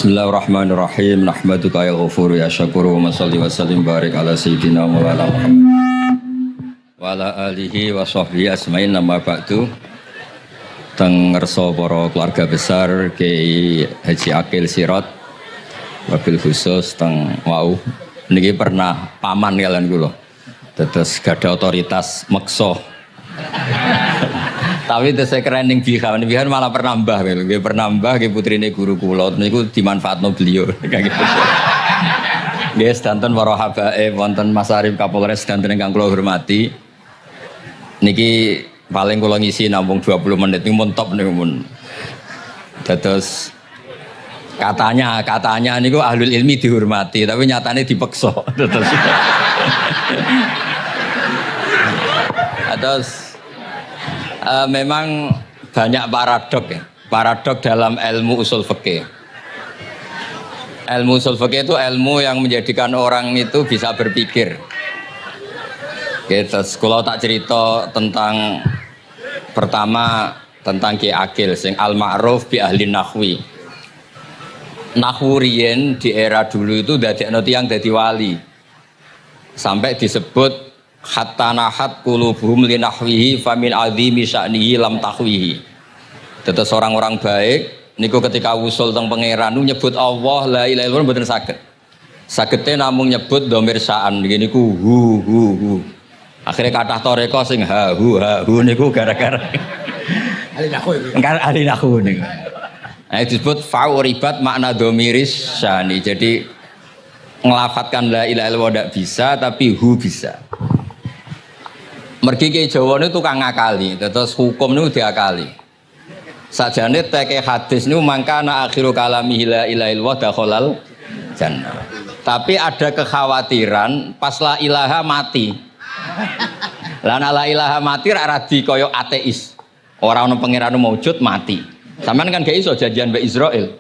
Bismillahirrahmanirrahim. Nahmaduka ya ghafuru ya syakuru wa salli wa sallim barik ala sayyidina Maulana Muhammad wa ala alihi wa sahbihi asma'in nama ba'du. Teng ngerso para keluarga besar Kiai Haji Akil Sirot wabil khusus teng wau niki pernah paman kalian kula. Dados gadah otoritas meksa. Tapi itu saya keren yang bihan malah pernah mbah, gitu. Pernah mbah, gitu putrine guru kula, niku dimanfaatno beliau, kayak gitu. Dia sedanten para habaib, wonten Mas Arif Kapolres sedanten ingkang kula hormati. Niki paling kula ngisi nampung 20 menit, niku mun top niku mun. Dados katanya niku ahlul ilmi dihormati, tapi nyatane dipeksa. Terus memang banyak paradok dalam ilmu usul fikih. Ilmu usul fikih itu ilmu yang menjadikan orang itu bisa berpikir. Terus kalau tak cerita tentang pertama tentang Ki Akil sing al-ma'ruf bi ahli nahwi. Nahwu riyen di era dulu itu dadekno tiyang dadi wali. Sampai disebut hatta nahat qulubuhum li nahwihi famin azimi sya'nihi lam tahwihi. Tetes orang-orang baik niku ketika usul teng pangeran nyebut Allah la ilaha illallah mboten saged. Sagete namung nyebut dhamir sya'an niki niku hu. Akhire kathah toreko sing ha hu niku gara-gara ahli nahwu niku. Nah, disebut fa'uribat makna dhamiris sya'ni. Jadi ngelafatkan la ilaha illallah ndak bisa tapi hu bisa. Mergi ke Jawa ini tukang ngakali, terus hukum ini diakali. Sajane teke hadis ini mangkana akhiru kalami la ilaha illallah dakhalal jannah. Tapi ada kekhawatiran pas la ilaha mati. Lah la ilaha mati ra radi kaya ateis. Ora ono pangeran maujud mati. Sampeyan kan gak iso janjian mbek Israil.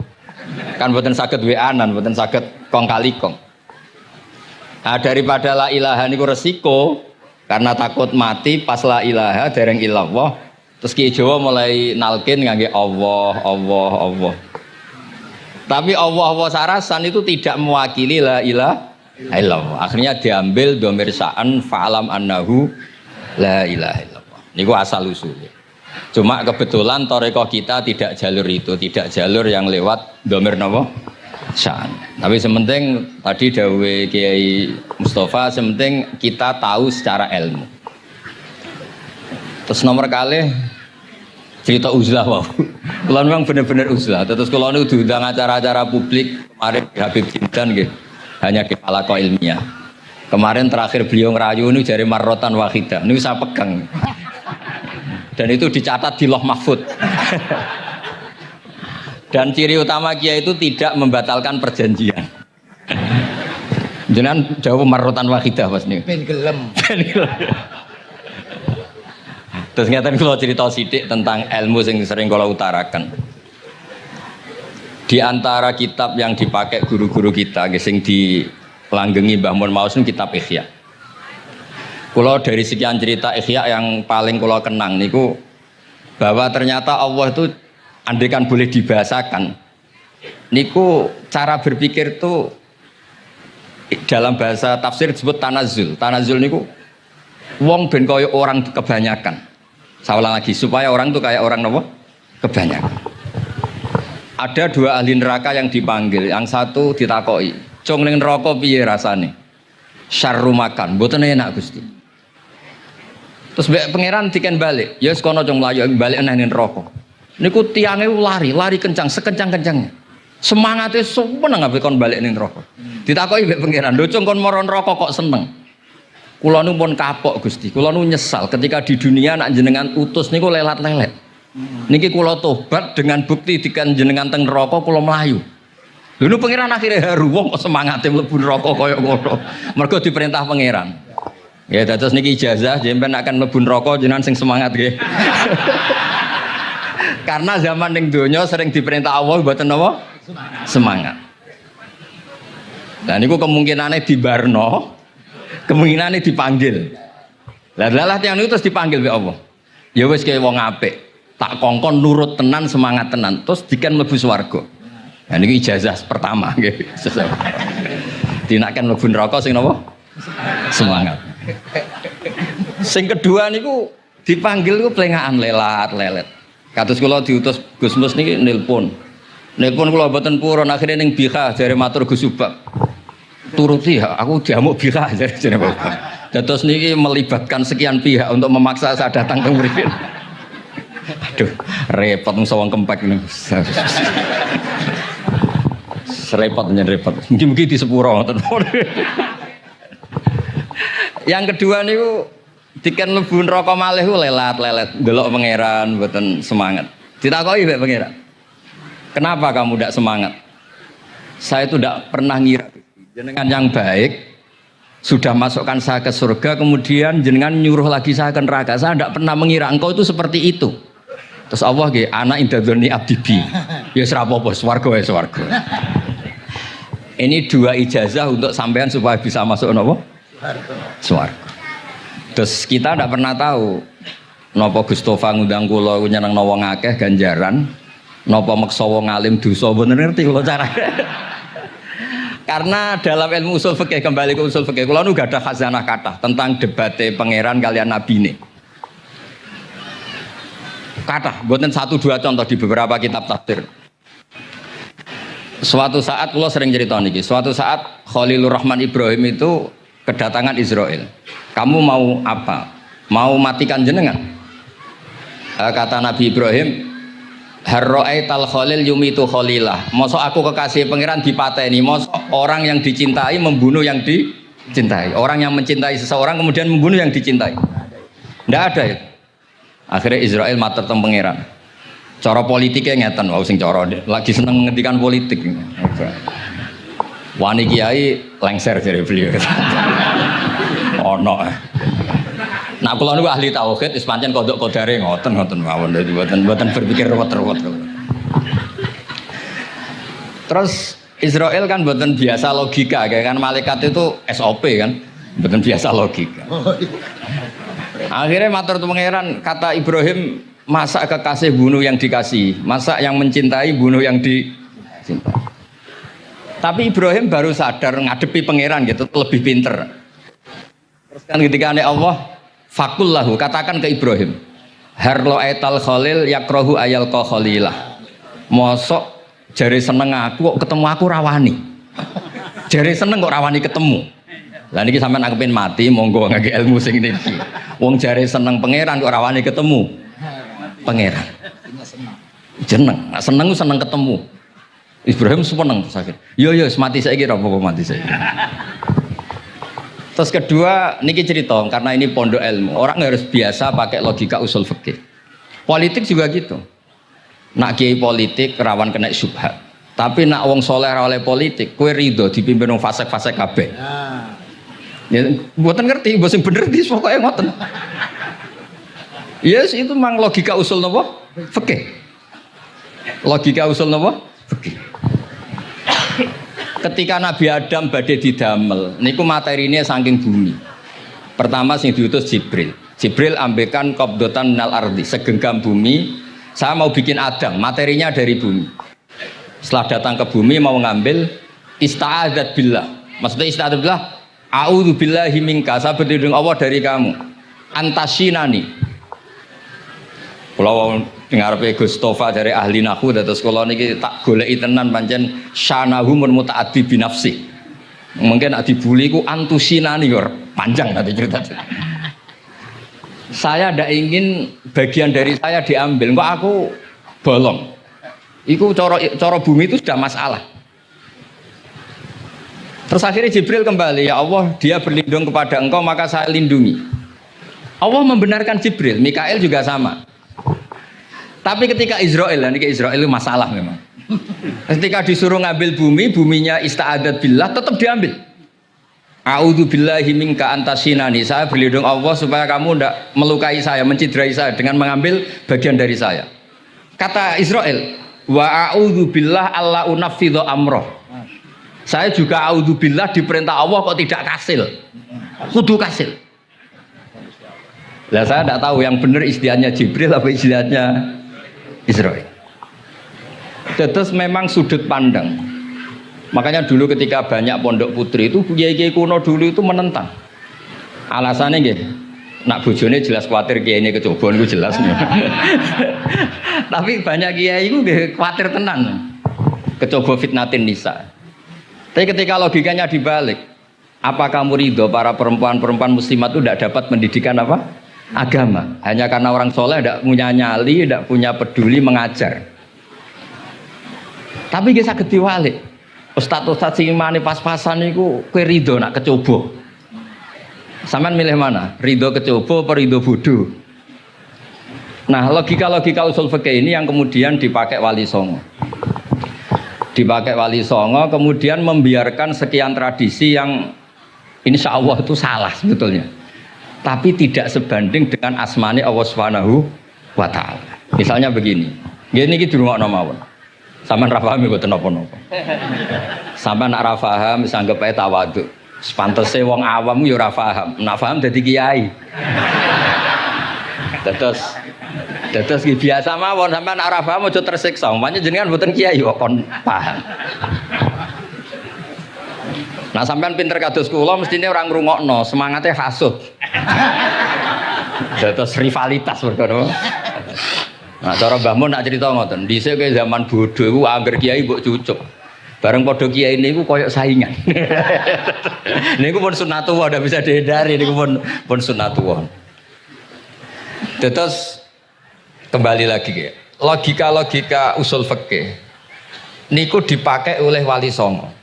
Kan mboten saged weanan, mboten saged kong kali kong. Nah, daripada la ilaha niku resiko karena takut mati pas la ilaha dereng illallah terus Ki Jawa mulai nalkin ngangge Allah. Tapi Allah sarasan itu tidak mewakili la ilaha illallah. Akhirnya diambil dhamir sya'an fa'alam annahu la ilaha illallah. Niku asal usulnya. Cuma kebetulan thariqah kita tidak jalur itu, tidak jalur yang lewat dhamir napa? Sya'an. Tapi sementing tadi dawuh Kiai Mustafa sementing kita tahu secara ilmu. Terus nomor kali cerita uzlah wow. Kalau memang benar-benar uzlah. Terus kalau nu diundang acara-acara publik kemarin Habib Jindan gitu, hanya di halaqah ilmiah. Kemarin terakhir beliau ngerayu ini jari marrotan wahidah. Ini saya pegang. Dan itu dicatat di Lauh Mahfud. Dan ciri utama kiai itu tidak membatalkan perjanjian. Jenengan jauh marrotan wahidah pas nih. Ben gelem. Terus ngeten kula cerita sithik tentang ilmu yang sering kula utarakan. Di antara kitab yang dipakai guru-guru kita sing dilanggengi Mbah Mun Maus niku kitab Ihya. Kula dari sekian cerita Ihya yang paling kula kenang niku bahwa ternyata Allah itu andaikan boleh dibahasakan, niku cara berpikir tuh dalam bahasa tafsir disebut tanazul. Tanazul niku wong ben kaya orang kebanyakan. Saya ulang lagi supaya orang tuh kayak orang nopo kebanyakan. Ada dua ahli neraka yang dipanggil, yang satu ditakoki, "Cung ning neraka piye rasane?" "Syarru makan, mboten enak Gusti." Terus mbek pangeran diken balik, "Ya wis kono cung mlayu balik nang neraka." Niku tiange lari kencang, sekencang-kencangnya. Semangatnya seneng ambek kon balik ning neraka. Ditakoki mbek pangeran, "Lho cung kon mara neraka kok seneng?" "Kula nu pun kapok Gusti, kula nu nyesal ketika di dunia nak jenengan utus niku lelat-lelet. Niki kula tobat dengan bukti dikan jenengan teng neraka kula mlayu." Lho nu pangeran akhirnya haru wong kok semangate mlebu neraka kaya ngono. Mergo diperintah pangeran. Ya dados niki ijazah jenengan akan mlebu neraka jenengan sing semangat nggih. Karena zaman ning donya sering diperintah Allah mboten napa? Semangat. Nah niku kemungkinane dibarno, kemungkinane dipanggil. Lah tiyang niku terus dipanggil oleh Allah. Ya wis kaya wong apik, tak kongkon nurut tenan semangat tenan terus diken mlebu swarga. Nah ini ijazah pertama gitu. Dinakan mlebu neraka sing napa? Semangat. Sing kedua niku dipanggil niku plengakan lelat-lelet. Kados kula diutus Gus Mus niki nelpon. Nelpon kula mboten purun akhire ning Bika jare matur Gus Subak. Turuti ya, aku diamuk Bika jare Bapak. Dados niki melibatkan sekian pihak untuk memaksa saya datang ke mriki. Aduh, repot wong kempek niku. Repot. Mungkin di sepuro ngoten. Yang kedua niku diken mlebu neraka malih ku lelat-lelet, ndelok pangeran mboten semangat. Ditakoki mbek pangeran. Kenapa kamu tidak semangat? Saya itu tidak pernah ngira jenengan yang baik sudah masukkan saya ke surga, kemudian jenengan nyuruh lagi saya ke neraka. Saya tidak pernah mengira engkau itu seperti itu. Terus Allah nggih, ana indadzoni abdi bi. Ya ora apa-apa, swarga wae swarga. Ini dua ijazah untuk sampean supaya bisa masuk napa? Swarga. Terus kita tidak pernah tahu napa Gustofa ngundang kula nyenengno wong akeh ganjaran, napa meksa wong alim dosa, bener ngerti kula carane. Karena dalam ilmu usul fikih, kembali ke usul fikih, kula nu gak ada khazanah kathah tentang debate pangeran kalian nabine. Kathah, mboten satu dua contoh di beberapa kitab tafsir. Suatu saat kula sering cerita niki, suatu saat Khalilur Rahman Ibrahim itu kedatangan Israel. Kamu mau apa? Mau matikan jenengan? Kata Nabi Ibrahim, Harro'aital Khalil yumitu Khalilah. Mosok aku kekasih pangeran dipateni. Mosok orang yang dicintai membunuh yang dicintai. Orang yang mencintai seseorang kemudian membunuh yang dicintai. Tidak ada itu. Akhirnya Israel matur teng pangeran. Cara politiknya ngeten, wau sing cara lagi seneng ngendikan politik. Wani kiai lengser dari beliau. Ono. Nah kula niku ahli tauhid wis pancen kodok kodare ngoten mawon dadi mboten berpikir ruwet-ruwet. Terus Israel kan mboten biasa logika, kayak kan malaikat itu SOP kan, mboten biasa logika. Akhirnya matur pangeran, kata Ibrahim, masa kekasih bunuh yang dikasih, masa yang mencintai bunuh yang dicintai. Tapi Ibrahim baru sadar ngadepi pangeran gitu, lebih pinter. Terus kan ketika Allah fakullahu, katakan ke Ibrahim, harlo aital khalil yakrohu ayal ko khalilah. Mosok jari seneng aku kok ketemu aku rawani. Jari seneng kok rawani ketemu. Lah niki sampean aku pengen mati, monggo ngangge ilmu sing niki. Wong jari seneng pangeran kok rawani ketemu pangeran. Jeneng, seneng seneng ketemu. Ibrahim seneng sakit. Yo mati saiki ora apa-apa mati saiki. Terus kedua, niki cerita karena ini pondok ilmu. Orang harus biasa pakai logika usul fikih. Politik juga gitu. Nak kiai politik rawan kena syubhat. Tapi nak wong soleh oleh politik, kue ridho dipimpin wong fasik-fasik kabeh. Ya, mboten ngerti, mbok sing bener dis pokoke ngoten. Yes, itu memang logika usul napa? Fikih. Logika usul napa? Fikih. Ketika Nabi Adam badhe didamel, niku materinya saking bumi. Pertama sing diutus Jibril. Jibril ambekan qabdotan minal ardi, segenggam bumi. Saya mau bikin Adam, materinya dari bumi. Setelah datang ke bumi mau ngambil ista'adzat billah. Maksudnya ista'adzat billah, a'udzu billahi minka, saya berlindung Allah dari kamu. Antasinani. Kalau ngarepe Gustofa dari ahli nahwu terus kula niki tak goleki tenan pancen syanahu mun mutaaddi bi nafsi. Mungkin nek dibuli ku antusinani yo panjang nanti cerita. Saya ndak ingin bagian dari saya diambil, kok aku bolong. Iku cara bumi itu sudah masalah. Terus akhirnya Jibril kembali, ya Allah, dia berlindung kepada engkau maka saya lindungi. Allah membenarkan Jibril, Mikail juga sama. Tapi ketika Israel, ini Israel itu masalah memang. Ketika disuruh ngambil bumi, buminya ista'adat billah, tetap diambil. A'udzu billahi minka antasinani. Saya berlindung Allah supaya kamu tidak melukai saya, menciderai saya dengan mengambil bagian dari saya. Kata Israel, wa a'udzu billah alla unaffidhu amroh. Saya juga a'udzu billah diperintah Allah kok tidak kasil. Kudu kasil. Lah saya tidak tahu yang benar istilahnya Jibril apa istilahnya Israel. Terus memang sudut pandang. Makanya dulu ketika banyak pondok putri itu kiai-kiai kuno dulu itu menentang. Alasannya gini, nak bojone jelas khawatir kiai ini kecobaan itu jelas. Tapi banyak kiai itu khawatir tenan. Kecoba fitnatin nisa. Tapi ketika logikanya dibalik, apa kamu ridho para perempuan-perempuan muslimat itu tidak dapat pendidikan apa? Agama. Hanya karena orang soleh tidak punya nyali, tidak punya peduli mengajar. Tapi kita saged diwalik. Ustaz-ustaz sing imane pas-pasan niku kowe ridho nak kecoba. Sampeyan milih mana? Ridho kecoba apa ridho bodoh? Nah, logika-logika usul fikih ini yang kemudian dipakai Wali Songo. Dipakai Wali Songo kemudian membiarkan sekian tradisi yang insya Allah itu salah sebetulnya. Tapi tidak sebanding dengan asmane Allah Subhanahu wa taala. Misalnya begini. Ngene iki dirungokno mawon. Sampeyan ra paham mboten napa-napa. Sampeyan nak ra paham wis anggap ae tawadhu. Sepantese wong awam yo ora paham. Nak paham dadi kiai. Terus biasa mawon sampeyan nak ra paham aja tersiksa. Umpamane jenengan mboten kiai kok kon paham. Nah sampean pinter kados kula mestine ora ngrungokno, semangate hasud. Terus rivalitas perkara. Nah cara Mbah Mun nak cerita ngoten, dhisik ke zaman bodho iku angger kiai mbok cucuk. Bareng padha kiai niku koyo saingan. Niku pun sunatullah ndak bisa dihindari niku pun sunatullah. Terus kembali lagi ya. Logika-logika usul fikih niku dipakai oleh Wali Songo.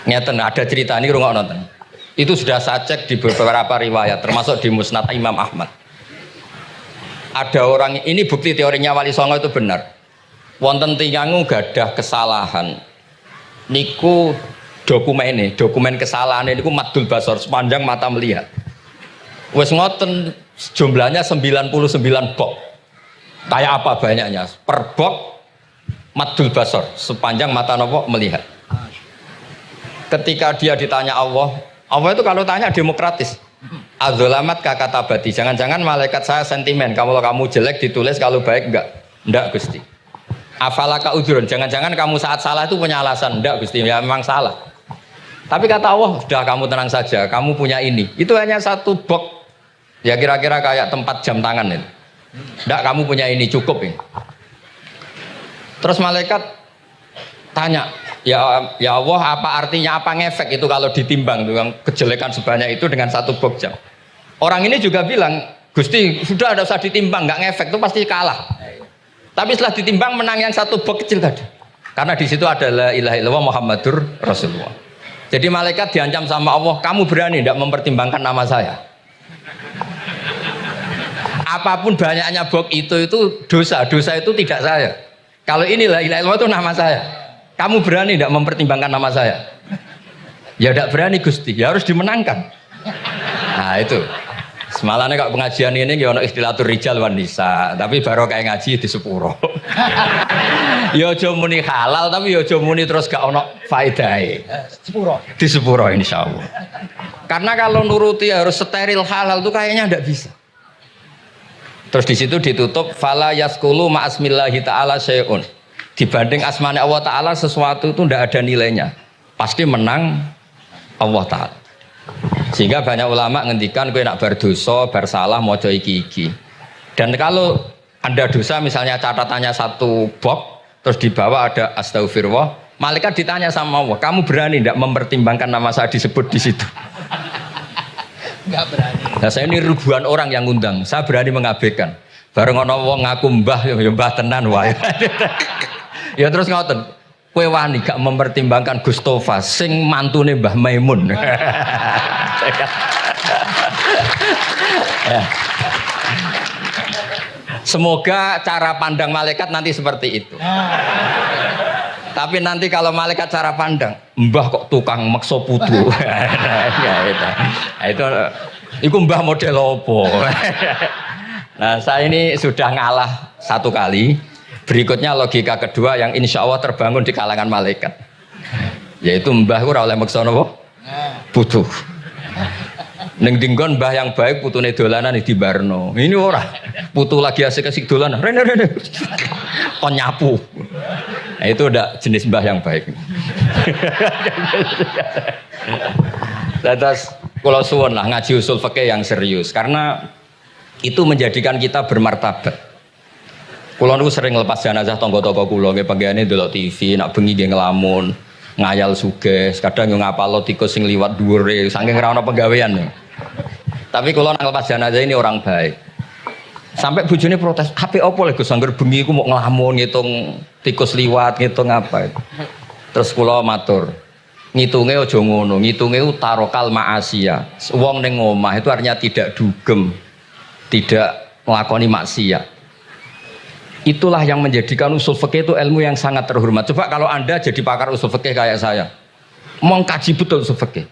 Ngeten ada cerita ini rungokno nonton. Itu sudah saya cek di beberapa riwayat termasuk di Musnad Imam Ahmad. Ada orang ini bukti teorinya Wali Songo itu benar. Wonten tiyang gadah kesalahan. Niku dokumen kesalahan niku madul basor sepanjang mata melihat. Wes ngoten jumlahnya 99 bok. Kayak apa banyaknya? Per bok madul basor sepanjang mata nopo melihat. Ketika dia ditanya Allah itu kalau tanya demokratis. Adzolamat kakatabati. Jangan-jangan malaikat saya sentimen. Kalau kamu jelek ditulis, kalau baik enggak? Enggak Gusti. Afalaka udhurun. Jangan-jangan kamu saat salah itu punya alasan. Enggak Gusti, ya memang salah. Tapi kata Allah, sudah kamu tenang saja. Kamu punya ini. Itu hanya satu box. Ya kira-kira kayak tempat jam tangan ini. Enggak, kamu punya ini, cukup ini. Terus malaikat tanya, ya Allah, apa artinya, apa ngefek itu kalau ditimbang dengan kejelekan sebanyak itu dengan satu box jam. Orang ini juga bilang, Gusti sudah ada usah ditimbang, nggak ngefek itu pasti kalah. Tapi setelah ditimbang menang yang satu box kecil tadi. Karena di situ ada la ilaha illallah Muhammadur Rasulullah. Jadi malaikat diancam sama Allah, kamu berani tidak mempertimbangkan nama saya? Apapun banyaknya box itu dosa itu tidak saya. Kalau ini la ilaha illallah itu nama saya. Kamu berani tidak mempertimbangkan nama saya? Ya tidak berani Gusti, ya harus dimenangkan. Nah itu. Semalannya kalau pengajian ini ya ono istilatur rijal wan nisa, tapi baru kayak ngaji di sepuro. Ya aja muni halal tapi ya aja muni terus gak ono faedahe. Sepuro. Di sepuro insyaallah. Karena kalau nuruti harus steril halal itu kayaknya tidak bisa. Terus di situ ditutup fala yaskulu ma asmillahi taala syai'un. Dibanding asmane Allah taala sesuatu itu tidak ada nilainya. Pasti menang Allah taala. Sehingga banyak ulama ngendikan kowe nak berdosa, bersalah maca iki-iki. Dan kalau Anda dosa misalnya catatannya satu box terus di bawah ada astagfirullah, malaikat ditanya sama Allah, kamu berani tidak mempertimbangkan nama saya disebut di situ? Enggak berani. Nah, saya ini ribuan orang yang ngundang, saya berani mengabaikan. Bareng ana wong ngaku mbah ya mbah tenan wae. Ya terus ngoten. Kowe wani gak mempertimbangkan Gustofa sing mantune Mbah Maimun. Ya. Semoga cara pandang malaikat nanti seperti itu. Tapi nanti kalau malaikat cara pandang, mbah kok tukang maksa putu. Itu mbah model opo. Nah saya ini sudah ngalah satu kali. Berikutnya logika kedua yang insya Allah terbangun di kalangan malaikat, yaitu mbah ora oleh maksa napa? Putu. Ning dinggon mbah yang baik putune dolanan di Barno. Ini ora. Putu lagi asik-asik dolanan. Rene. Kon nyapu. Nah, itu udah jenis mbah yang baik. Terus kalau suwun lah ngaji usul fikih yang serius karena itu menjadikan kita bermartabat. Kulo niku sering lepas jenazah tangga-tangga kulo nggih panggihane delok TV, nak bengi nggih ngelamun, ngayal sugih, kadang yo ngapalo tikus sing liwat dhuwure saking ora ana penggawean. Tapi kulo nang lepas jenazah ini orang baik. Sampai bojone protes, "Apik opo lek Gus angger bengi iku mau ngelamun ngitung tikus liwat, ngitung apa?" Terus kulo matur, ngitunge aja ngono, ngitunge tarokal ma'asiya. Wong ning omah itu artinya tidak dugem, tidak nglakoni maksiat. Itulah yang menjadikan usul fikih itu ilmu yang sangat terhormat. Coba kalau Anda jadi pakar usul fikih kayak saya, mengkaji betul usul fikih.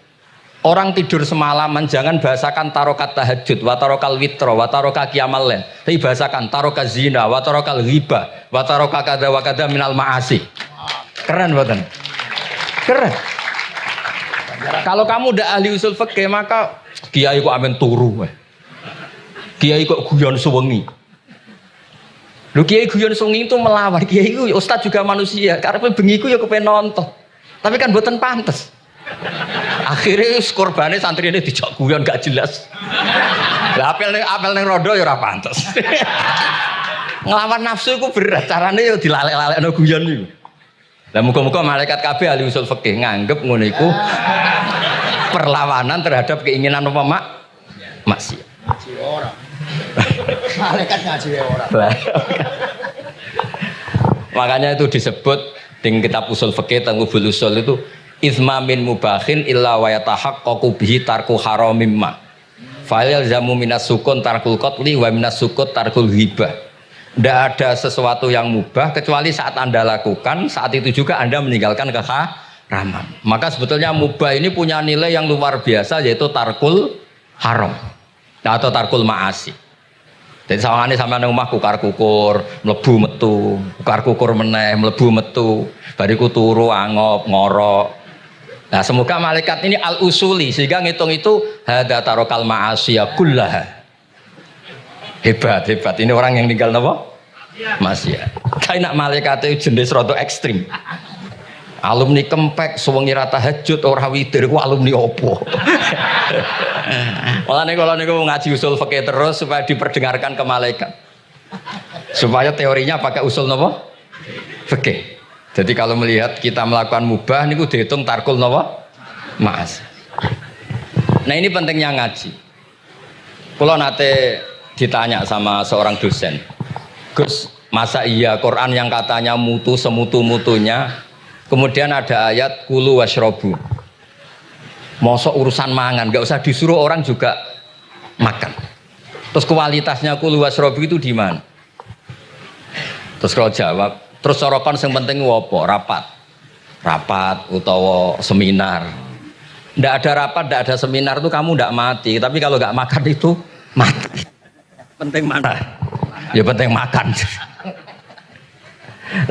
Orang tidur semalaman jangan bahasakan tarokat tahajud, wa tarokal witro, wa taroka qiyamal lail. Tapi bahasakan taroka zina, wa tarokal ghibah, wa taroka kada wa kada minal ma'asi. Keren buatan? Keren. Kalau kamu udah ahli usul fikih maka kiai kok amen turu. Kiai kok guyon suwengi. Lho kiai guyon suwengi itu melawan. Kiai itu ustaz juga manusia. Karena bengi iku ya kepen nonton. Tapi kan mboten pantes. Akhirnya korbane santri ini dijak guyon gak jelas. Lah apel ning rondo ya ora pantes. Nglawan nafsu iku berat. Carane ya dilalek-lalekno guyon iku. Lah muga-muga malaikat kabeh ahli usul fikih nganggep ngono iku perlawanan terhadap keinginan apa maksiat. Ngaji ora. Malaikat ngaji ora. Makanya itu disebut di kitab usul fikih Tanghubul Usul itu izma min mubahin illa wa yatahaqqaqu bihi tarku haramim ma. Fa yalzamu minas sukun tarkul qatli wa minas sukut tarkul ghibah. Tidak ada sesuatu yang mubah kecuali saat Anda lakukan, saat itu juga Anda meninggalkan keharaman. Maka sebetulnya mubah ini punya nilai yang luar biasa yaitu tarkul haram atau tarkul ma'asi. Jadi sawangane sampean nang omah kukar-kukur, mlebu metu, kukar-kukur meneh, mlebu metu, bariku turu angop, ngorok. Nah, semoga malaikat ini al-usuli sehingga ngitung itu hadza tarokal ma'asiya kullaha. Hebat. Ini orang yang tinggal napa? Maksiat. Kayak nak malaikat itu jenis rada ekstrim. Alumni kempek suwengi ra tahajud ora witir ku alumni opo? Mulane kalau niku ngaji usul fikih terus supaya diperdengarkan ke malaikat. Supaya teorinya pakai usul napa? Fikih. Jadi kalau melihat kita melakukan mubah niku dihitung tarkul napa? Ma'as. Nah, ini pentingnya ngaji. Kula nate ditanya sama seorang dosen, "Gus, masa iya Quran yang katanya mutu semutu-mutunya kemudian ada ayat kulu washrobu, mosok urusan mangan gak usah disuruh orang juga makan, terus kualitasnya kulu washrobu itu di mana?" Terus kalau jawab, terus sorokan yang penting wopo rapat utawa seminar. Ndak ada rapat, ndak ada seminar itu kamu ndak mati, tapi kalau nggak makan itu mati. Penting mana? Ya penting makan.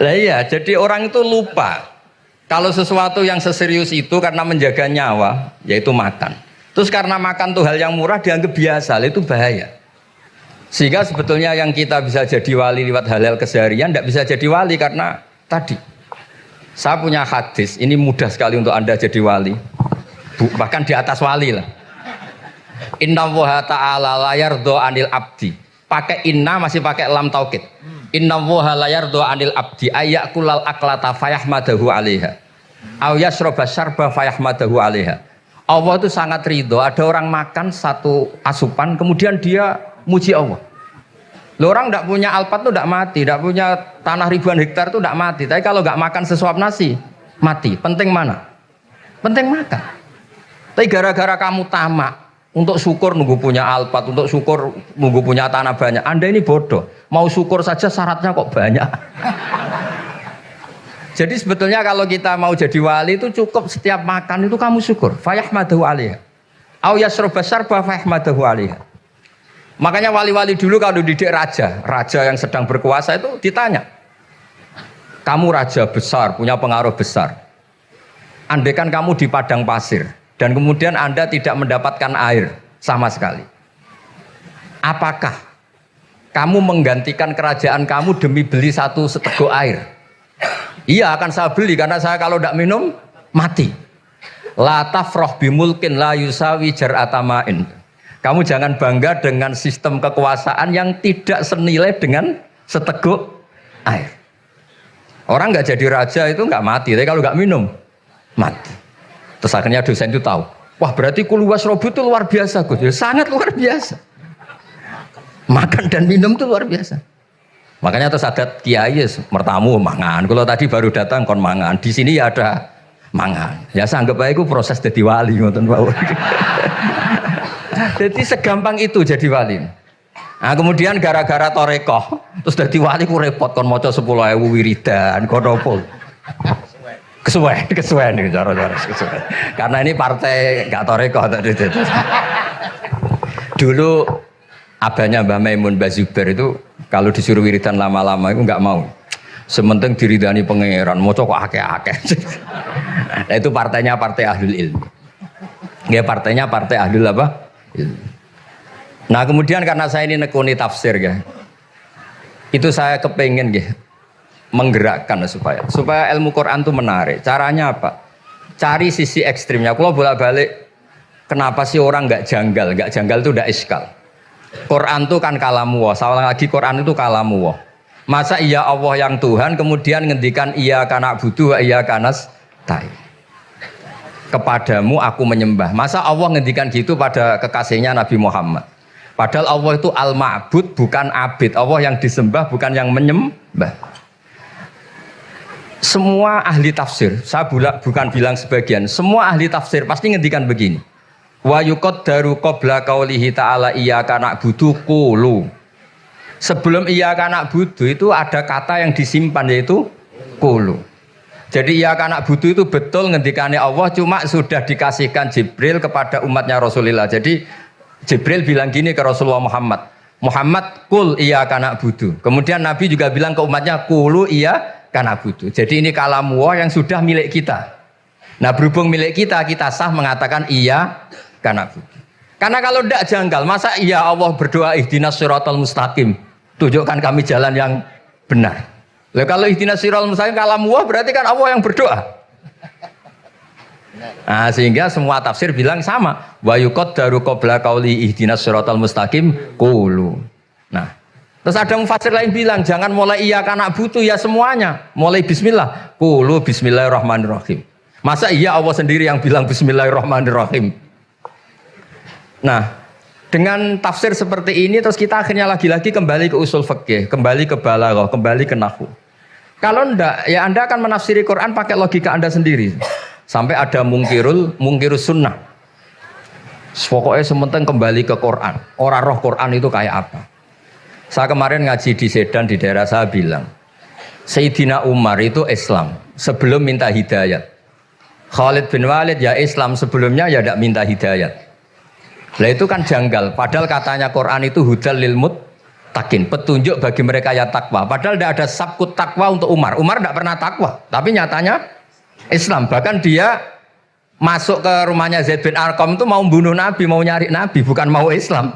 Lah iya, jadi orang itu lupa kalau sesuatu yang seserius itu karena menjaga nyawa, yaitu makan. Terus karena makan tuh hal yang murah dianggap biasa, itu bahaya. Sehingga sebetulnya yang kita bisa jadi wali lewat hal-hal keseharian tidak bisa jadi wali karena tadi. Saya punya hadis, ini mudah sekali untuk Anda jadi wali. Bahkan di atas wali lah. Inna woha ta'ala layar do anil abdi. Pakai inna masih pakai lam taukid. Inna woha layar do anil abdi ayakulal aklata fayahmadahu alaiha aw yasroba syarba fayahmadahu alaiha. Allah itu sangat ridho ada orang makan satu asupan kemudian dia muji Allah. Loh, orang tidak punya alpat itu tidak mati, tidak punya tanah ribuan hektar itu tidak mati, tapi kalau nggak makan sesuap nasi mati. Penting mana? Penting makan. Tapi gara-gara kamu tamak untuk syukur nunggu punya alpat, untuk syukur nunggu punya tanah banyak. Anda ini bodoh. Mau syukur saja syaratnya kok banyak. Jadi sebetulnya kalau kita mau jadi wali itu cukup setiap makan itu kamu syukur. Fayahmadahu alaiha. Au yasroba syarba fayahmadahu alaiha. Makanya wali-wali dulu kalau didik raja yang sedang berkuasa itu ditanya. Kamu raja besar, punya pengaruh besar. Andaikan kamu di padang pasir dan kemudian Anda tidak mendapatkan air, sama sekali. Apakah kamu menggantikan kerajaan kamu demi beli satu seteguk air? Iya, akan saya beli karena saya kalau tidak minum mati. La tafrah bimulkin la yusawi jar'atamain. Kamu jangan bangga dengan sistem kekuasaan yang tidak senilai dengan seteguk air. Orang nggak jadi raja itu nggak mati, tapi kalau nggak minum mati. Terus akhirnya dosen itu tahu, wah berarti kuluwas robu itu luar biasa, Gus. Ya, sangat luar biasa. Makan dan minum itu luar biasa. Makanya terus adat kiai mertamu mangan. Kalau tadi baru datang kon mangan. Di sini ya ada mangan. Ya saya anggap aja itu proses jadi wali ngoten Pak. Jadi segampang itu jadi wali. Nah, kemudian gara-gara torekoh terus jadi wali ku repot kon maca 10.000 wiridan kon opo. Kesuwen nih cara-cara kesuwen. Karena ini partai gak torekoh tadi. Dulu abahnya Mbah Maimun Mbah Zubair itu kalau disuruh wiridan lama-lama itu nggak mau. Sementing diridani pangeran, moco kok akeh-akeh. Nah, itu partainya partai ahlul ilmi. Ya partainya partai ahlul apa? Ilmi. Nah kemudian karena saya ini nekuni tafsir ya, itu saya kepengen ya menggerakkan supaya ilmu Quran itu menarik. Caranya apa? Cari sisi ekstrimnya. Kalau bolak-balik, kenapa sih orang nggak janggal? Nggak janggal itu udah iskal. Quran itu kan kalamu. Salah lagi Quran itu kalamu. Masa iya Allah yang Tuhan kemudian ngendikan iya kana budu iya kanas tai. Kepadamu aku menyembah. Masa Allah ngendikan gitu pada kekasihnya Nabi Muhammad. Padahal Allah itu al-ma'bud bukan abid. Allah yang disembah bukan yang menyembah. Semua ahli tafsir, saya bukan bilang sebagian, semua ahli tafsir pasti ngendikan begini. Wa yuqaddaru qabla qaulihi ta'ala iyyaka na'budu qulu. Sebelum iyyaka na'budu itu ada kata yang disimpan yaitu qulu. Jadi iyyaka na'budu itu betul ngendikannya Allah cuma sudah dikasihkan Jibril kepada umatnya Rasulullah. Jadi Jibril bilang gini ke Rasulullah Muhammad, Muhammad qul iyyaka na'budu. Kemudian Nabi juga bilang ke umatnya qulu iyyaka na'budu. Jadi ini kalam Allah yang sudah milik kita. Nah berhubung milik kita, kita sah mengatakan iya karena kalau tidak janggal, masa iya Allah berdoa ihdinas siratal mustaqim, tunjukkan kami jalan yang benar. Lah kalau ihdinas siratal mustaqim kalam Allah berarti kan Allah yang berdoa. Nah, sehingga semua tafsir bilang sama. Wa yuqaddaru qabla qauli ihdinas siratal mustaqim qulu. Nah, terus ada mufassir lain bilang jangan mulai iya karena butuh ya semuanya, mulai bismillah, qulu bismillahirrahmanirrahim. Masa iya Allah sendiri yang bilang bismillahirrahmanirrahim. Nah, dengan tafsir seperti ini terus kita akhirnya lagi-lagi kembali ke usul fikih, kembali ke balaghah, kembali ke nahwu. Kalau enggak, ya Anda akan menafsiri Quran pakai logika Anda sendiri. Sampai ada mungkirus sunnah. Pokoknya sementing kembali ke Quran. Orang roh Quran itu kayak apa? Saya kemarin ngaji di Sedan di daerah saya bilang, Sayyidina Umar itu Islam sebelum minta hidayat. Khalid bin Walid ya Islam sebelumnya ya tidak minta hidayat. Lah itu kan janggal. Padahal katanya Quran itu hudal lil muttaqin, petunjuk bagi mereka yang takwa. Padahal tidak ada sabkut takwa untuk Umar. Umar tidak pernah takwa, tapi nyatanya Islam. Bahkan dia masuk ke rumahnya Zaid bin Arqam itu mau bunuh Nabi, mau nyari Nabi, bukan mau Islam.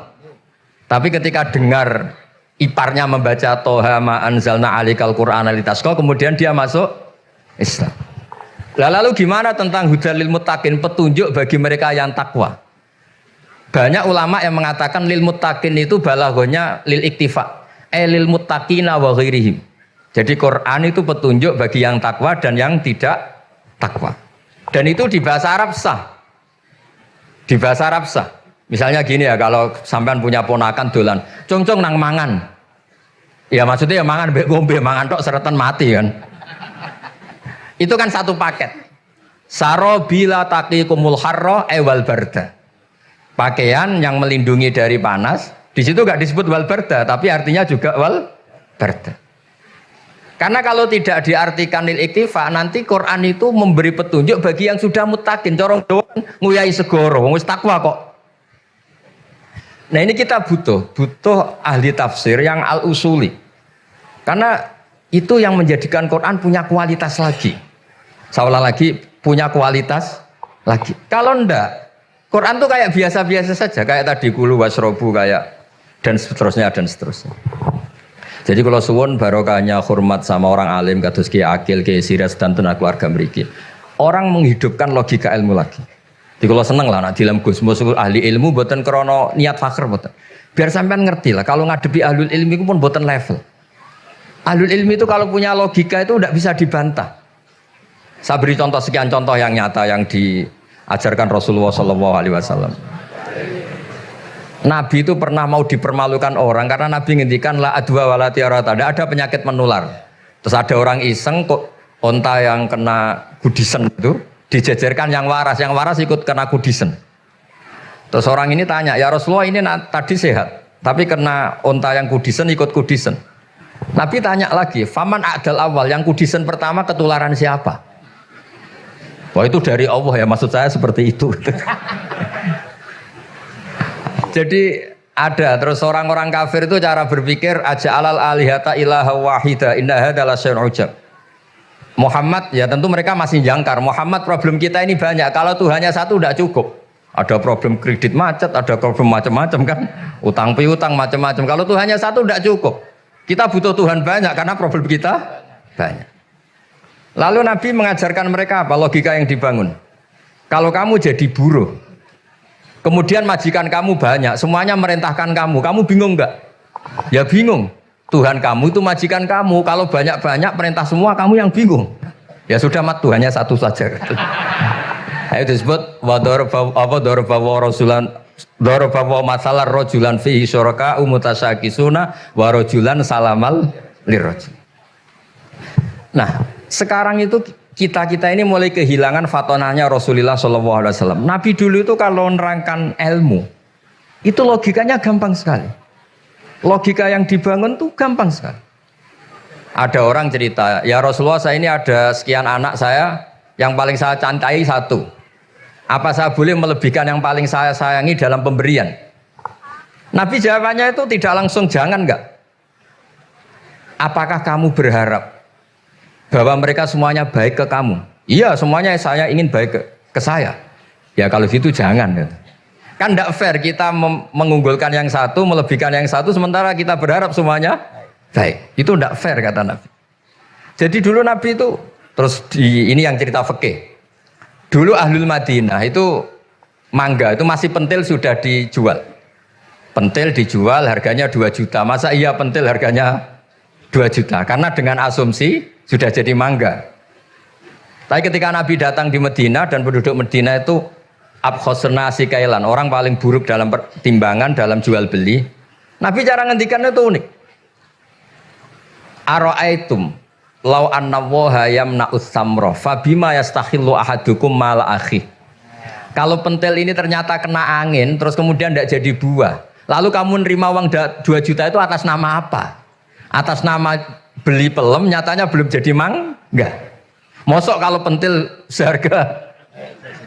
Tapi ketika dengar iparnya membaca Toha ma anzalna alikal Qur'ana litasqa, kemudian dia masuk Islam. Lalu gimana tentang hudal lil muttaqin, petunjuk bagi mereka yang takwa? Banyak ulama yang mengatakan lil muttaqin itu balaghahnya lil iktifa, lil muttaqina wa ghairihim. Jadi Quran itu petunjuk bagi yang takwa dan yang tidak takwa. Dan itu di bahasa Arab sah. Di bahasa Arab sah. Misalnya gini ya, kalau sampean punya ponakan dolan, cong-cong nang mangan. Ya maksudnya ya mangan mbek ngombe, mangan tok seretan mati kan. Itu kan satu paket. Saro bila taqikumul harra wal barda. Pakaian yang melindungi dari panas. Di situ enggak disebut wal barda, tapi artinya juga wal barda. Karena kalau tidak diartikan lil iktifa, nanti Quran itu memberi petunjuk bagi yang sudah muttaqin. Corong doang nguyai segoro, wis takwa kok. Nah ini kita butuh ahli tafsir yang al-usuli. Karena itu yang menjadikan Quran punya kualitas lagi. Seolah lagi punya kualitas lagi. Kalau enggak, Quran tuh kayak biasa-biasa saja, kayak tadi kulu wasrobu kayak dan seterusnya dan seterusnya. Jadi kalau suwun barokahnya hormat sama orang alim kados Ki Akil, Ki Siras dan tenaga keluarga mriki. Orang menghidupkan logika ilmu lagi. Jadi kalau seneng lah nak dilem Gusmus ahli ilmu mboten krana niat fakir mboten. Biar sampean ngerti lah kalau ngadepi ahlul ilmi itu pun mboten level. Ahlul ilmi itu kalau punya logika itu tidak bisa dibantah. Saya beri contoh sekian contoh yang nyata yang diajarkan Rasulullah SAW. Nabi itu pernah mau dipermalukan orang karena Nabi ngendikan la adwa wala tiarata, tidak ada penyakit menular. Terus ada orang iseng kok onta yang kena kudisen itu dijejerkan yang waras ikut kena kudisen. Terus orang ini tanya, ya Rasulullah ini tadi sehat, tapi kena onta yang kudisen ikut kudisen. Nabi tanya lagi, faman a'dal awal, yang kudisen pertama ketularan siapa? Wah itu dari Allah ya, maksud saya seperti itu. Jadi ada terus orang-orang kafir itu cara berpikir aja alal alihata ilaha wahida inna hadalah syai'un ujab. Muhammad ya tentu mereka masih jangkar. Muhammad problem kita ini banyak. Kalau Tuhannya satu tidak cukup. Ada problem kredit macet, ada problem macam-macam kan. Utang piutang macam-macam. Kalau Tuhannya satu tidak cukup. Kita butuh Tuhan banyak karena problem kita banyak. Lalu Nabi mengajarkan mereka apa logika yang dibangun. Kalau kamu jadi buruh, kemudian majikan kamu banyak, semuanya merintahkan kamu bingung enggak? Ya bingung. Tuhan kamu itu majikan kamu, kalau banyak-banyak perintah semua kamu yang bingung. Ya sudah mat Tuhannya satu saja. Itu disebut wa masalah rojulan fihi syuraka umutasakisuna wa rojulan salamal lirrajul. Nah, sekarang itu kita ini mulai kehilangan fatonahnya Rasulullah SAW. Nabi dulu itu kalau nerangkan ilmu, itu logikanya gampang sekali. Logika yang dibangun tuh gampang sekali. Ada orang cerita, ya Rasulullah saya ini ada sekian anak saya, yang paling saya cintai satu. Apa saya boleh melebihkan yang paling saya sayangi dalam pemberian? Nabi jawabannya itu tidak langsung jangan enggak. Apakah kamu berharap bahwa mereka semuanya baik ke kamu? Iya, semuanya saya ingin baik ke saya. Ya kalau gitu jangan. Kan tidak fair kita mengunggulkan yang satu, melebihkan yang satu, sementara kita berharap semuanya baik. Itu tidak fair kata Nabi. Jadi dulu Nabi itu, terus ini yang cerita fikih. Dulu Ahlul Madinah itu mangga, itu masih pentil sudah dijual. Pentil dijual harganya 2 juta. Masa iya pentil harganya 2 juta? Karena dengan asumsi sudah jadi mangga. Tapi ketika Nabi datang di Medina dan penduduk Medina itu abkhosna sikailan, orang paling buruk dalam pertimbangan dalam jual beli. Nabi cara ngendikannya itu unik. Ara'aitum law anna waha yamna'us samra fabima yastakhillu ahadukum mala akhi. Kalau pentil ini ternyata kena angin terus kemudian tidak jadi buah, lalu kamu nerima uang 2 juta itu atas nama apa? Atas nama beli pelem, nyatanya belum jadi mangga. Mosok kalau pentil seharga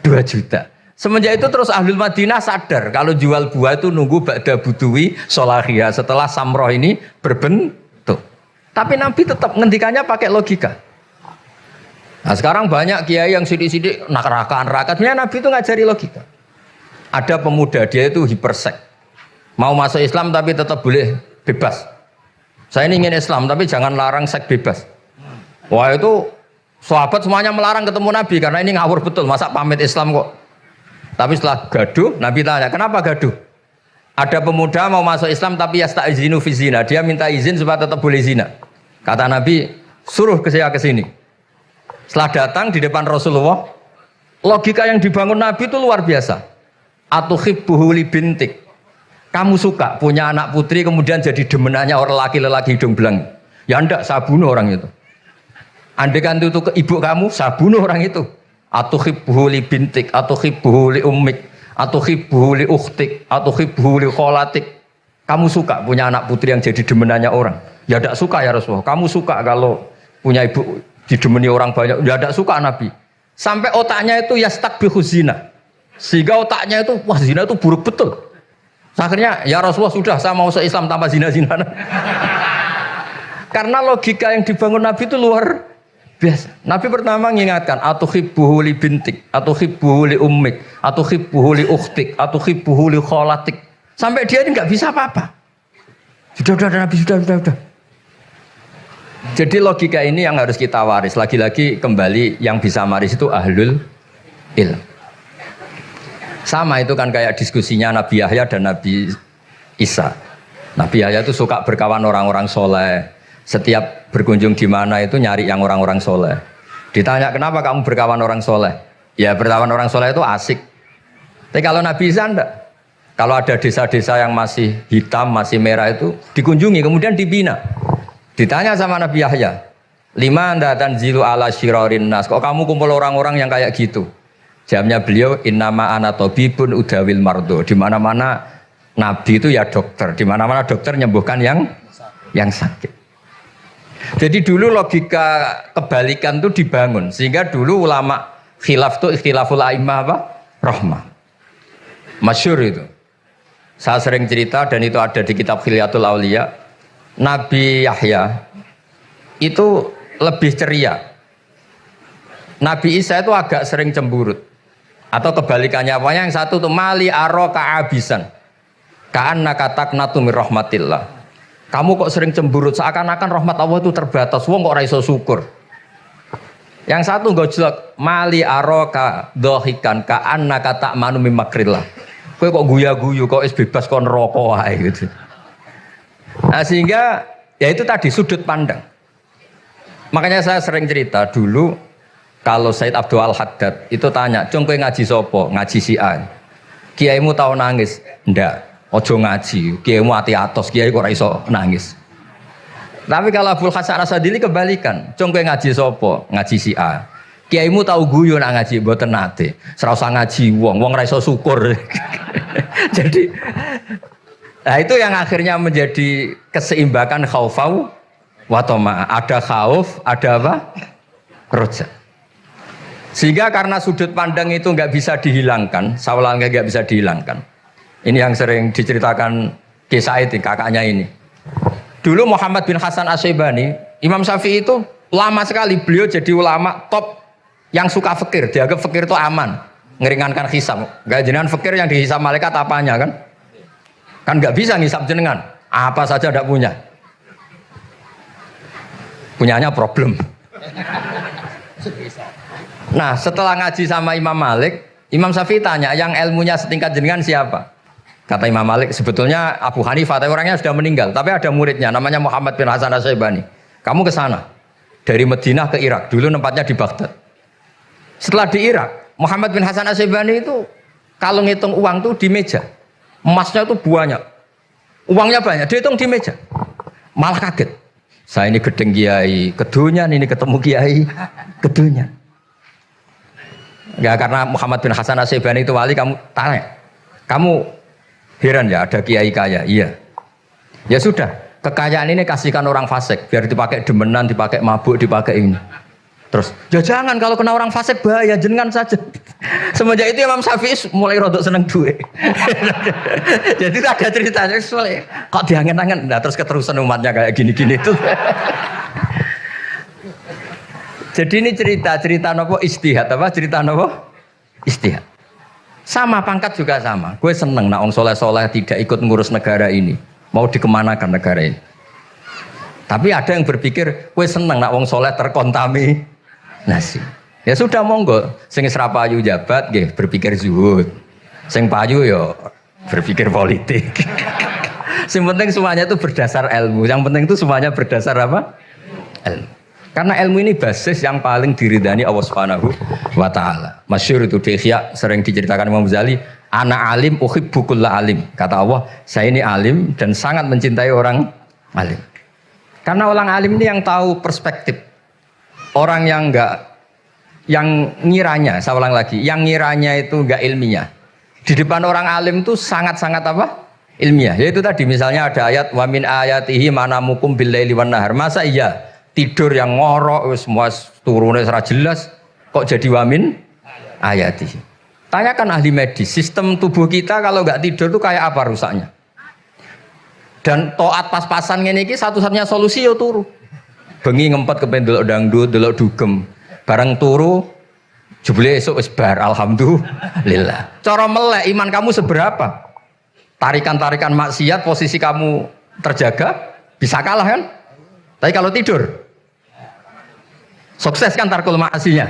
2 juta. Semenjak itu terus Ahlul Madinah sadar kalau jual buah itu nunggu ba'da buduwi solahiyah, setelah samroh ini berbentuk. Tapi Nabi tetap ngendikannya pakai logika. Nah sekarang banyak kiai yang sidik-sidik neraka. Sebenarnya Nabi itu ngajari logika. Ada pemuda dia itu hipersek, mau masuk Islam tapi tetap boleh bebas. Saya ini ingin Islam tapi jangan larang seks bebas. Wah itu sahabat semuanya melarang ketemu Nabi karena ini ngawur betul. Masa pamit Islam kok? Tapi setelah gaduh, Nabi tanya, kenapa gaduh? Ada pemuda mau masuk Islam tapi yasta'izinu fi zina. Dia minta izin supaya tetap boleh zina. Kata Nabi, suruh ke saya ke sini. Setelah datang di depan Rasulullah, logika yang dibangun Nabi itu luar biasa. Atuhibbuhu li bintik. Kamu suka punya anak putri kemudian jadi demenannya orang laki-laki hidung belang. Ya enggak, saya bunuh orang itu. Andaikan itu ke ibu kamu, saya bunuh orang itu. Atuhibbuhu li bintik, atuhibbuhu li ummik, atuhibbuhu li ukhtik, atuhibbuhu li kholatik. Kamu suka punya anak putri yang jadi demenannya orang? Ya tidak suka ya Rasulullah. Kamu suka kalau punya ibu didemeni orang banyak? Ya tidak suka Nabi. Sampai otaknya itu yastakbihu zina. Sehingga otaknya itu, wah zina itu buruk betul. Akhirnya ya Rasulullah sudah saya mau se-Islam tanpa zina-zina. Karena logika yang dibangun Nabi itu luar Biasa. Nabi pertama mengingatkan, atuhibbuhu li bintik, atuhibbuhu li ummik, atuhibbuhu li ukhtik, atuhibbuhu li kholatik. Sampai dia ini nggak bisa apa-apa. Sudah Nabi, sudah. Jadi logika ini yang harus kita waris. Lagi-lagi kembali yang bisa waris itu ahlul ilm. Sama itu kan kayak diskusinya Nabi Yahya dan Nabi Isa. Nabi Yahya itu suka berkawan orang-orang soleh. Setiap berkunjung di mana itu nyari yang orang-orang soleh. Ditanya kenapa kamu berkawan orang soleh? Ya berkawan orang soleh itu asik. Tapi kalau Nabi Isa enggak. Kalau ada desa-desa yang masih hitam, masih merah itu dikunjungi kemudian dibina. Ditanya sama Nabi Yahya, lima anda tanzilu ala syirarin nas. Kok kamu kumpul orang-orang yang kayak gitu? Jawabnya beliau, innama ana tabibun udawil mardo. Di mana-mana Nabi itu ya dokter. Di mana-mana dokter menyembuhkan yang sakit. Jadi dulu logika kebalikan itu dibangun sehingga dulu ulama khilaf itu ikhtilaful a'immah apa? Rahmah. Masyhur itu. Saya sering cerita dan itu ada di kitab Khilyatul Auliya. Nabi Yahya itu lebih ceria. Nabi Isa itu agak sering cemburut. Atau kebalikannya apa? Yang satu tuh mali aro ka'abisan. Ka'annaka taqnatu mir rahmatillah. Kamu kok sering cemburut, seakan-akan rahmat Allah itu terbatas. Wong kok ora iso syukur. Yang satu gojlok, mali aroka dohikan ka annaka ta'manu mim makrillah. Kowe kok guya-guyu, kok bebas kon neraka wae gitu. Nah, sehingga ya itu tadi sudut pandang. Makanya saya sering cerita dulu kalau Said Abdul Al-Haddad itu tanya, "Cung kowe ngaji sapa?" Ngaji si A. Kiaimu tau nangis? Ndak. Ojo ngaji, kiaimu ati atos, kiai kok ora iso nangis. Tapi kalau Abdul Hasan Asadili kebalikan, cung kowe ngaji sapa? Ngaji si A. Kiaimu tahu guyu nak ngaji mboten nate. Ora usah ngaji wong ora iso syukur. Jadi nah itu yang akhirnya menjadi keseimbangan khaufau wa tama. Ada khauf, ada apa? Roja. Sehingga karena sudut pandang itu nggak bisa dihilangkan, sawalangnya nggak bisa dihilangkan. Ini yang sering diceritakan kisah itu kakaknya ini. Dulu Muhammad bin Hasan Asy-Syaibani, Imam Syafi'i itu lama sekali beliau jadi ulama top yang suka fikir. Dianggap fikir itu aman, ngeringankan hisab. Gak jenengan fikir yang dihisab malaikat apanya kan? Kan nggak bisa ngisab jenengan. Apa saja tidak punya. Punyanya problem. Nah setelah ngaji sama Imam Malik, Imam Syafi'i tanya, yang ilmunya setingkat jenengan siapa? Kata Imam Malik, sebetulnya Abu Hanifah, tapi orangnya sudah meninggal. Tapi ada muridnya, namanya Muhammad bin Hasan Asy-Syaibani. Kamu ke sana, dari Madinah ke Irak. Dulu tempatnya di Baghdad. Setelah di Irak, Muhammad bin Hasan Asy-Syaibani itu kalau ngitung uang tuh di meja. Emasnya itu banyak. Uangnya banyak, dihitung di meja. Malah kaget. Saya ini gedeng kiai, kedunyan ini ketemu kiai, kedunyan. Enggak, karena Muhammad bin Hasan Asy-Syaibani itu wali, kamu tanya. Kamu heran ya ada kiai kaya? Iya. Ya sudah, kekayaan ini kasihkan orang fasik biar dipakai demenan, dipakai mabuk, dipakai ini. Terus, ya jangan, kalau kena orang fasik bahaya, jenengan saja. Semenjak itu Imam Syafi'i mulai rodok seneng duit. Jadi ada ceritanya soalnya kok diangen-angen, nah terus keterusan umatnya kayak gini-gini itu. Jadi ini cerita nopo istihad apa? Cerita nopo istihad. Sama pangkat juga sama. Gue seneng nak wong soleh-soleh tidak ikut ngurus negara ini. Mau dikemanakan negara ini. Tapi ada yang berpikir, gue seneng nak wong soleh terkontaminasi. Ya sudah monggo. Sing isra payu jabat, nggih berpikir zuhud. Sing payu yo berpikir politik. Sing penting semuanya itu berdasar ilmu. Yang penting itu semuanya berdasar apa? Ilmu. Karena ilmu ini basis yang paling diridani Allah Subhanahu wa taala. Masyhur itu di Ihya sering diceritakan Imam Ghazali, ana alim uhibbu kulla alim. Kata Allah, saya ini alim dan sangat mencintai orang alim. Karena orang alim ini yang tahu perspektif. Orang yang ngiranya, saya ulang lagi, yang ngiranya itu enggak ilmiah. Di depan orang alim itu sangat-sangat apa? Ilmiah. Yaitu tadi misalnya ada ayat wa min ayatihi manamukum bil laili wan nahar. Masa iya tidur yang ngorok semua turunnya secara jelas kok jadi wamin ayati. Tanyakan ahli medis, sistem tubuh kita kalau nggak tidur tuh kayak apa rusaknya? Dan toat pas-pasan ini satu-satunya solusi yo turu. Bengi ngempet kepen delok dangdut, delok dugem. Bareng turu jebule esuk wis bar alhamdulillah. Cara melek iman kamu seberapa? Tarikan-tarikan maksiat posisi kamu terjaga bisa kalah kan? Tapi kalau tidur sukses kan tarkul maksinya.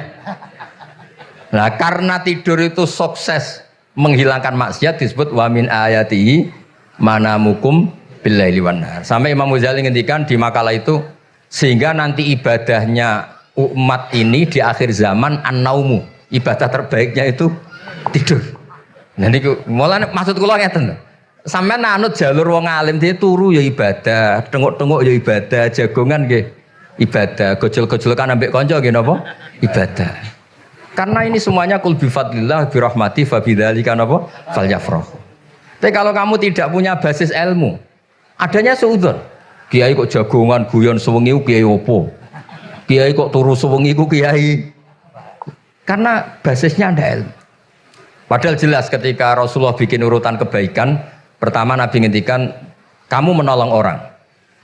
Nah, karena tidur itu sukses menghilangkan maksiat disebut wa min ayatihi manamukum billaili wan nahar. Sampai Imam Ghazali ngendikan di makalah itu sehingga nanti ibadahnya umat ini di akhir zaman an-naumu. Ibadah terbaiknya itu tidur. Nah niku mulane maksud kula ngeten. Sampeyan anut jalur wong alim dia turu ya ibadah, tengok-tengok ya ibadah, jagongan nggih ibadah, gojol-gojolkan ambek kanca nggih napa? Ibadah. Karena ini semuanya kul bi fadlillah bi rahmati fa bidzalika napa? Falyafrah. Tapi kalau kamu tidak punya basis ilmu, adanya suudzon. Kiai kok jagongan guyon sewengi kiai opo? Kiai kok turu sewengi ku kiai. Karena basisnya ada ilmu. Padahal jelas ketika Rasulullah bikin urutan kebaikan, pertama Nabi ngendikan kamu menolong orang.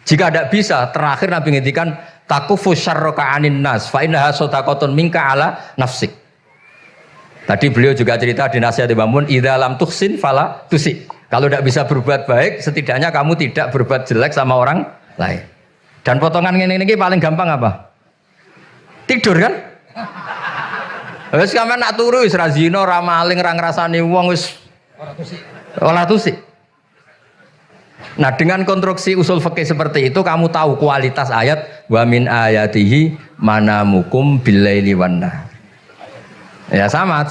Jika tidak bisa, terakhir Nabi ngendikan takufu syarraka anin nas fa innaha shadaqatun minka ala nafsik. Tadi beliau juga cerita di nasihat Imam Mun, idza lam tuhsin fala tusi. Kalau tidak bisa berbuat baik, setidaknya kamu tidak berbuat jelek sama orang lain. Dan potongan ini paling gampang apa? Tidur kan? Wis sampean nak turu wis ra zina, ra maling, ra ngrasani wong wis ora tusik. Nah, dengan konstruksi usul fikih seperti itu kamu tahu kualitas ayat wa min ayatihi manamukum billaili wan nahar. Ya sama.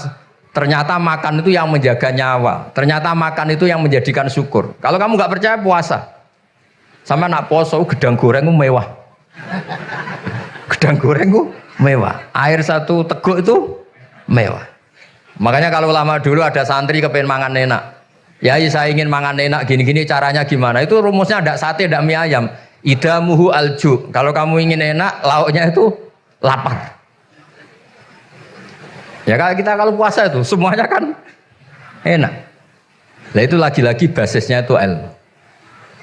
Ternyata makan itu yang menjaga nyawa. Ternyata makan itu yang menjadikan syukur. Kalau kamu nggak percaya puasa, sama nak poso gedang goreng itu mewah. Gedang goreng itu mewah. Air satu teguk itu mewah. Makanya kalau lama dulu ada santri kepengen mangan enak. Ya saya ingin mangan enak gini-gini caranya gimana? Itu rumusnya ada sate, ada mie ayam. Idamuhu alju. Kalau kamu ingin enak, lauknya itu lapar. Ya kalau puasa itu semuanya kan enak. Nah itu lagi-lagi basisnya itu ilmu.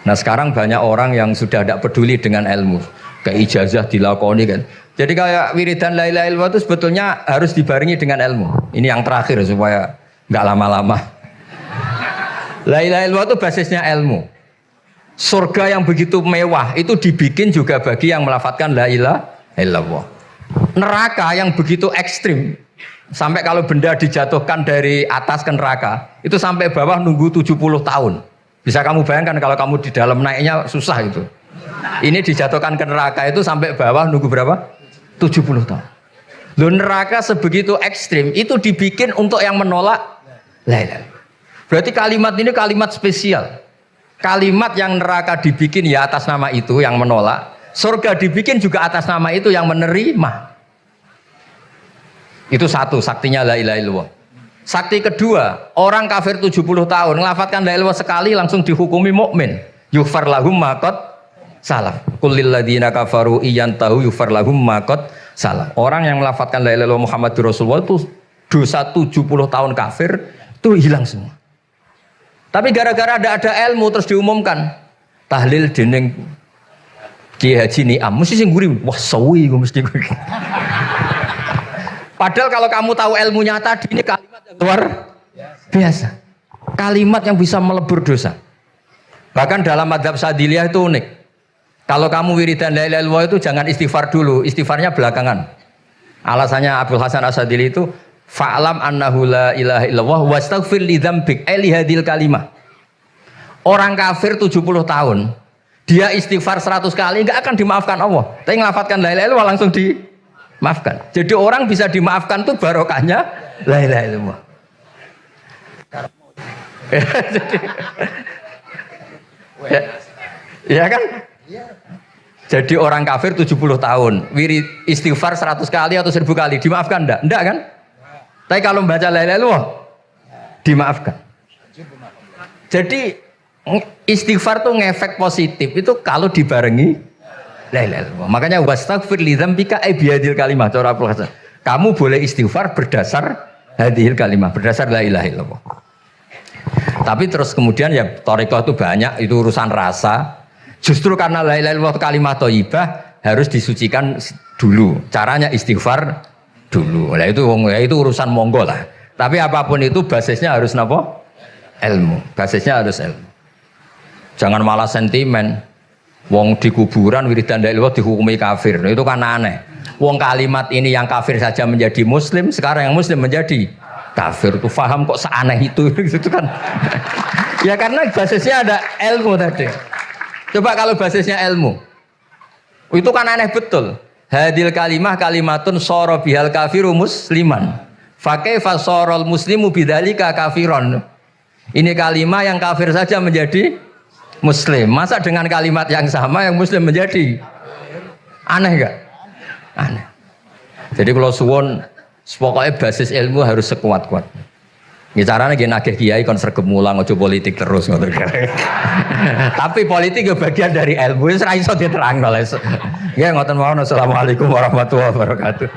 Nah sekarang banyak orang yang sudah tidak peduli dengan ilmu. Kayak ijazah dilakoni kan. Jadi kayak wiridan la ilaha illallah itu sebetulnya harus dibarengi dengan ilmu. Ini yang terakhir supaya nggak lama-lama. La ilaha illallah itu basisnya ilmu. Surga yang begitu mewah itu dibikin juga bagi yang melafadzkan la ilaha illallah. Neraka yang begitu ekstrim. Sampai kalau benda dijatuhkan dari atas ke neraka, itu sampai bawah nunggu 70 tahun. Bisa kamu bayangkan kalau kamu di dalam naiknya susah itu. Ini dijatuhkan ke neraka itu sampai bawah nunggu berapa? 70 tahun. Loh neraka sebegitu ekstrim, itu dibikin untuk yang menolak la ilaha. Berarti kalimat ini kalimat spesial. Kalimat yang neraka dibikin ya atas nama itu yang menolak. Surga dibikin juga atas nama itu yang menerima. Itu satu, saktinya la ilaha illallah. Sakti kedua, orang kafir 70 tahun ngelafadzkan la ilaha illallah sekali langsung dihukumi mukmin. Yughfar lahum ma qad salaf. Qul lil ladzina kafaru iyantahu yughfar lahum ma qad salaf. Orang yang melafadzkan la ilaha illallah Muhammadur Rasulullah itu dosa 70 tahun kafir itu hilang semua. Tapi gara-gara ada ilmu terus diumumkan tahlil dening Kiai Haji Niam mesti sing nguri wah sawi gue mesti gue. Padahal kalau kamu tahu ilmunya tadi ini kalimat yang luar biasa. Kalimat yang bisa melebur dosa. Bahkan dalam madzhab Sadiliyah itu unik. Kalau kamu wiridan la ilaha illallah itu jangan istighfar dulu, istighfarnya belakangan. Alasannya Abdul Hasan As-Sadili itu fa'lam annahu la ilaha illallah wastaghfir li dzambik li hadil kalimah. Orang kafir 70 tahun, dia istighfar 100 kali enggak akan dimaafkan Allah. Tapi ngelafadzkan la ilaha illallah langsung dimaafkan. Jadi orang bisa dimaafkan tuh barokahnya la ilaha illallah. Ya kan? Jadi orang kafir 70 tahun, wirid istighfar 100 kali atau 1000 kali dimaafkan enggak? Enggak kan? Tapi kalau membaca la ilaha illallah dimaafkan. Jadi istighfar tuh ngefek positif itu kalau dibarengi la ilaha illallah. Makanya wastaghfir li dzambika bihadil kalimah cara Abdul Hasan. Kamu boleh istighfar berdasar hadhil kalimah, berdasar la ilaha illallah. Tapi terus kemudian ya thariqah itu banyak, itu urusan rasa. Justru karena la ilaha illallah kalimat thayyibah, harus disucikan dulu. Caranya istighfar dulu. Nah itu urusan monggo lah. Tapi apapun itu basisnya harus napa? Ilmu. Basisnya harus ilmu. Jangan malah sentimen. Wong di kuburan wiridan dalil dihukumi kafir. Nah, itu kan aneh. Wong kalimat ini yang kafir saja menjadi muslim, sekarang yang muslim menjadi kafir. Itu faham kok seaneh itu gitu kan. Ya karena basisnya ada ilmu tadi. Coba kalau basisnya ilmu. Itu kan aneh betul. Hadil kalimah kalimatun soro bihal kafiru musliman. Fakaifa sorol muslimu bidzalika kafiron. Ini kalimat yang kafir saja menjadi muslim. Masa dengan kalimat yang sama yang muslim menjadi aneh enggak? Aneh. Jadi kalau suwon pokoknya basis ilmu harus sekuat-kuat. Ini caranya gini nagih kiai kon sregep mulang ojo politik terus ngoten. Tapi politik itu bagian dari ilmu, wis ra iso diterangno. Ya ngoten mawon. Assalamualaikum warahmatullahi wabarakatuh.